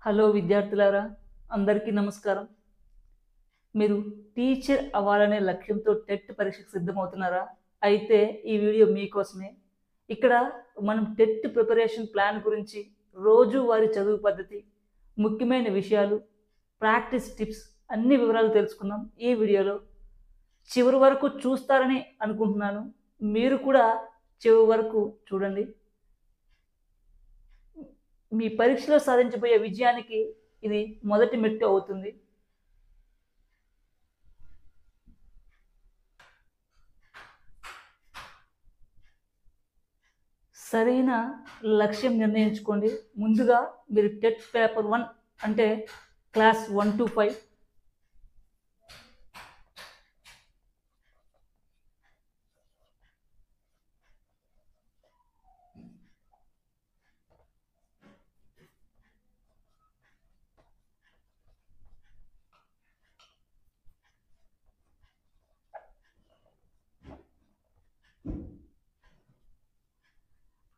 Hello విద్యార్థులారా, అందరికీ నమస్కారం. మీరు టీచర్ అవ్వాలనే లక్ష్యంతో టెట్ పరీక్షకు సిద్ధమవుతున్నారా? అయితే ఈ వీడియో మీకోసమే. ఇక్కడ మనం టెట్ ప్రిపరేషన్ ప్లాన్ గురించి, రోజువారీ చదువు పద్ధతి, ముఖ్యమైన విషయాలు, ప్రాక్టీస్ టిప్స్ అన్ని వివరాలు తెలుసుకుందాం ఈ వీడియోలో. చివరి వరకు చూస్తారని అనుకుంటున్నాను. మీరు కూడా చివరి వరకు చూడండి. మీ పరీక్షలో సాధించబోయే విజయానికి ఇది మొదటి మెట్టు అవుతుంది. సరైన లక్ష్యం నిర్ణయించుకోండి. ముందుగా మీరు టెట్ పేపర్ 1 అంటే క్లాస్ 1 to 5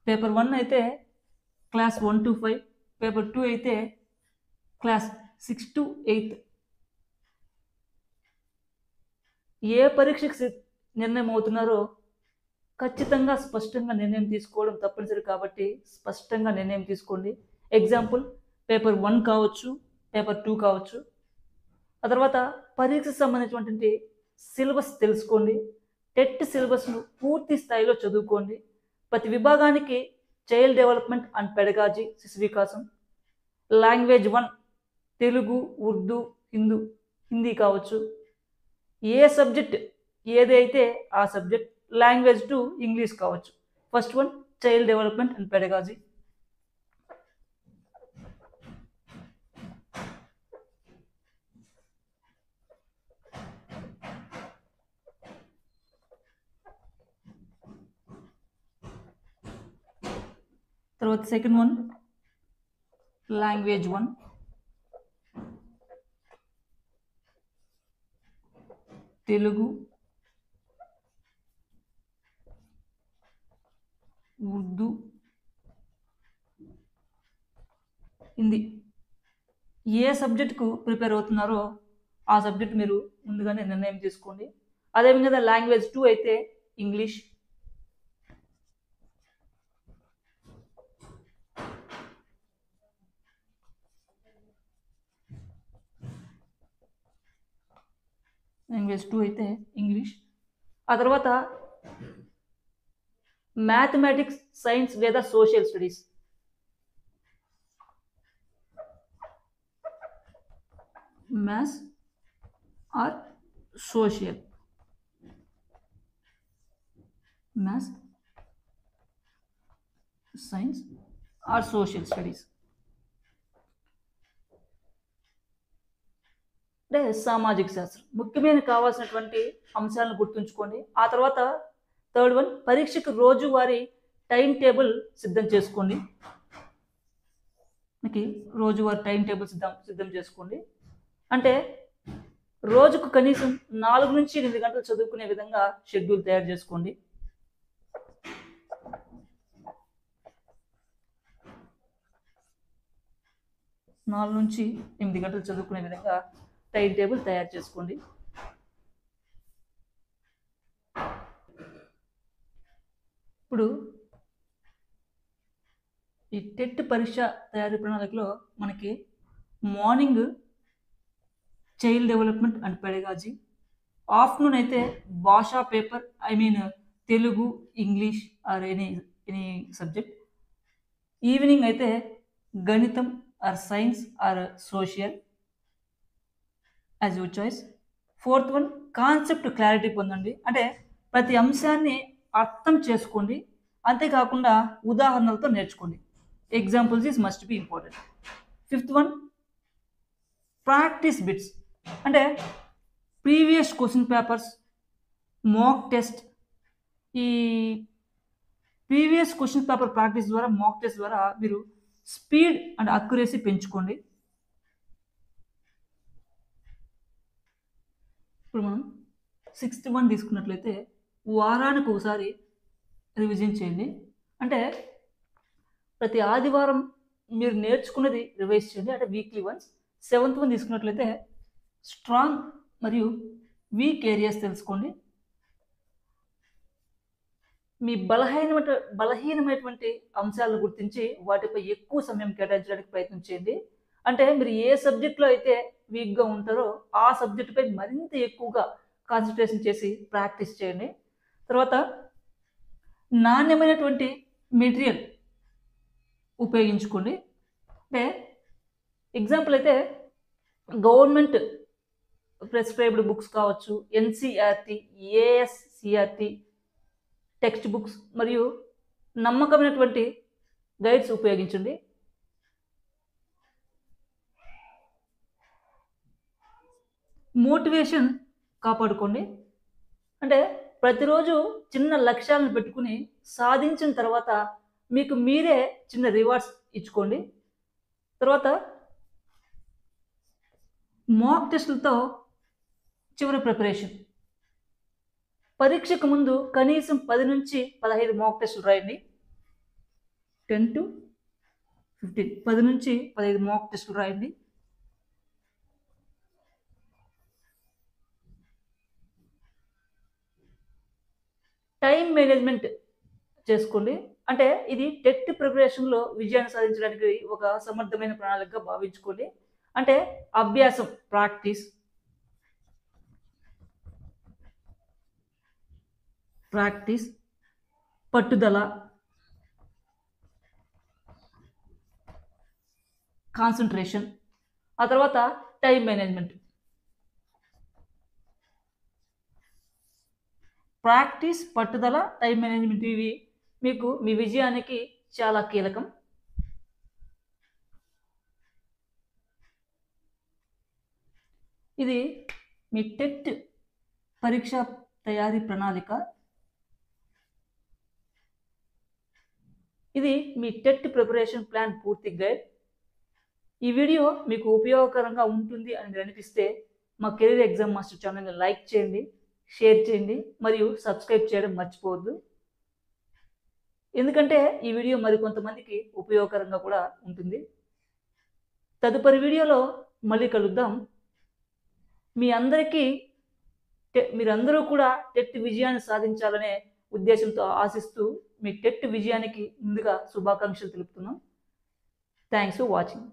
పేపర్ 1 అయితే క్లాస్ 1 to 5, పేపర్ 2 అయితే క్లాస్ 6 to 8. ఏ పరీక్షకు నిర్ణయం అవుతున్నారో ఖచ్చితంగా స్పష్టంగా నిర్ణయం తీసుకోవడం తప్పనిసరి కాబట్టి స్పష్టంగా నిర్ణయం తీసుకోండి. ఎగ్జాంపుల్ పేపర్ 1 కావచ్చు, పేపర్ 2 కావచ్చు. ఆ తర్వాత పరీక్షకు సంబంధించినటువంటి సిలబస్ తెలుసుకోండి. టెట్ సిలబస్ను పూర్తి స్థాయిలో చదువుకోండి. ప్రతి విభాగానికి చైల్డ్ డెవలప్మెంట్ అండ్ పెడగాజీ, శిశు వికాసం, లాంగ్వేజ్ 1 తెలుగు, ఉర్దూ, హిందీ కావచ్చు. ఏ సబ్జెక్ట్ ఏదైతే ఆ సబ్జెక్ట్. లాంగ్వేజ్ 2 ఇంగ్లీష్ కావచ్చు. First one child development and pedagogy. తర్వాత second one language 1 Telugu, Urdu, Hindi. ఏ సబ్జెక్టుకు ప్రిపేర్ అవుతున్నారో ఆ సబ్జెక్ట్ మీరు ముందుగానే నిర్ణయం తీసుకోండి. అదేవిధంగా లాంగ్వేజ్ 2 అయితే ఇంగ్లీష్. లాంగ్వేజ్ 2 అయితే ఇంగ్లీష్. ఆ తర్వాత మ్యాథమెటిక్స్, సైన్స్ లేదా social studies. Maths or social. Maths, science or social studies అంటే సామాజిక శాస్త్రం. ముఖ్యమైన కావాల్సినటువంటి అంశాలను గుర్తుంచుకోండి. ఆ తర్వాత థర్డ్ వన్ పరీక్షకు రోజువారీ టైం టేబుల్ సిద్ధం చేసుకోండి. మనకి రోజువారీ టైం టేబుల్ సిద్ధం చేసుకోండి. అంటే రోజుకు కనీసం 4 నుంచి 8 గంటలు చదువుకునే విధంగా షెడ్యూల్ తయారు చేసుకోండి. నాలుగు నుంచి 8 గంటలు చదువుకునే విధంగా టైం టేబుల్ తయారు చేసుకోండి. ఇప్పుడు ఈ టెట్ పరీక్ష తయారీ ప్రణాళికలో మనకి morning child development and pedagogy, afternoon అయితే భాషా paper, Telugu, English or any subject. Evening అయితే గణితం or science or social, as your choice. Fourth one concept clarity పొందండి. అంటే ప్రతి అంశాన్ని అర్థం చేసుకోండి, అంతేకాకుండా ఉదాహరణలతో నేర్చుకోండి. Examples is must be important. Fifth one practice bits. అంటే previous question papers, mock test. ఈ ప్రీవియస్ క్వశ్చన్ పేపర్ ప్రాక్టీస్ ద్వారా, మాక్ టెస్ట్ ద్వారా మీరు స్పీడ్ అండ్ అక్యురసీ పెంచుకోండి. ఇప్పుడు మనం 6th వన్ తీసుకున్నట్లయితే వారానికి ఒకసారి రివిజన్ చేయండి. అంటే ప్రతి ఆదివారం మీరు నేర్చుకున్నది రివైజ్ చేయండి, అంటే వీక్లీ వన్స్. 7th వన్ తీసుకున్నట్లయితే స్ట్రాంగ్ మరియు వీక్ ఏరియాస్ తెలుసుకోండి. మీ బలహీనమైనటువంటి అంశాలను గుర్తించి వాటిపై ఎక్కువ సమయం కేటాయించడానికి ప్రయత్నం చేయండి. అంటే మీరు ఏ సబ్జెక్ట్లో అయితే వీక్గా ఉంటారో ఆ సబ్జెక్టుపై మరింత ఎక్కువగా కాన్సన్ట్రేషన్ చేసి ప్రాక్టీస్ చేయండి. తర్వాత నాణ్యమైనటువంటి మెటీరియల్ ఉపయోగించుకోండి. అంటే ఎగ్జాంపుల్ అయితే గవర్నమెంట్ ప్రిస్క్రైబ్డ్ బుక్స్ కావచ్చు, ఎన్సీఆర్టీ, ఏఎస్సిఆర్టీ టెక్స్ట్ బుక్స్ మరియు నమ్మకమైనటువంటి గైడ్స్ ఉపయోగించండి. మోటివేషన్ కాపాడుకోండి. అంటే ప్రతిరోజు చిన్న లక్ష్యాలను పెట్టుకుని సాధించిన తర్వాత మీకు మీరే చిన్న రివార్డ్స్ ఇచ్చుకోండి. తర్వాత మాక్ టెస్టులతో చివరి ప్రిపరేషన్. పరీక్షకు ముందు కనీసం 10 నుంచి 15 మాక్ టెస్టులు రాయండి. 10 to 15, 10 నుంచి 15 మాక్ టెస్టులు రాయండి. టైం మేనేజ్మెంట్ చేసుకోండి. అంటే ఇది టెట్ ప్రిపరేషన్లో విజయాన్ని సాధించడానికి ఒక సమర్థమైన ప్రణాళికగా భావించుకోండి. అంటే అభ్యాసం, ప్రాక్టీస్, పట్టుదల, కాన్సన్ట్రేషన్, ఆ తర్వాత టైం మేనేజ్మెంట్. ప్రాక్టీస్, పట్టుదల, టైం మేనేజ్మెంట్ ఇవి మీకు మీ విజయానికి చాలా కీలకం. ఇది మీ టెట్ పరీక్ష తయారీ ప్రణాళిక. ఇది మీ టెట్ ప్రిపరేషన్ ప్లాన్ పూర్తి గైడ్. ఈ వీడియో మీకు ఉపయోగకరంగా ఉంటుంది అని మీరు అనిపిస్తే మా కెరీర్ ఎగ్జామ్ మాస్టర్ ఛానల్ని లైక్ చేయండి, షేర్ చేయండి మరియు సబ్స్క్రైబ్ చేయడం మర్చిపోవద్దు. ఎందుకంటే ఈ వీడియో మరికొంతమందికి ఉపయోగకరంగా కూడా ఉంటుంది. తదుపరి వీడియోలో మళ్ళీ కలుద్దాం. మీరందరూ కూడా టెట్ విజయాన్ని సాధించాలనే ఉద్దేశంతో ఆశిస్తూ మీ టెట్ విజయానికి ముందుగా శుభాకాంక్షలు తెలుపుతున్నాం. Thanks for watching.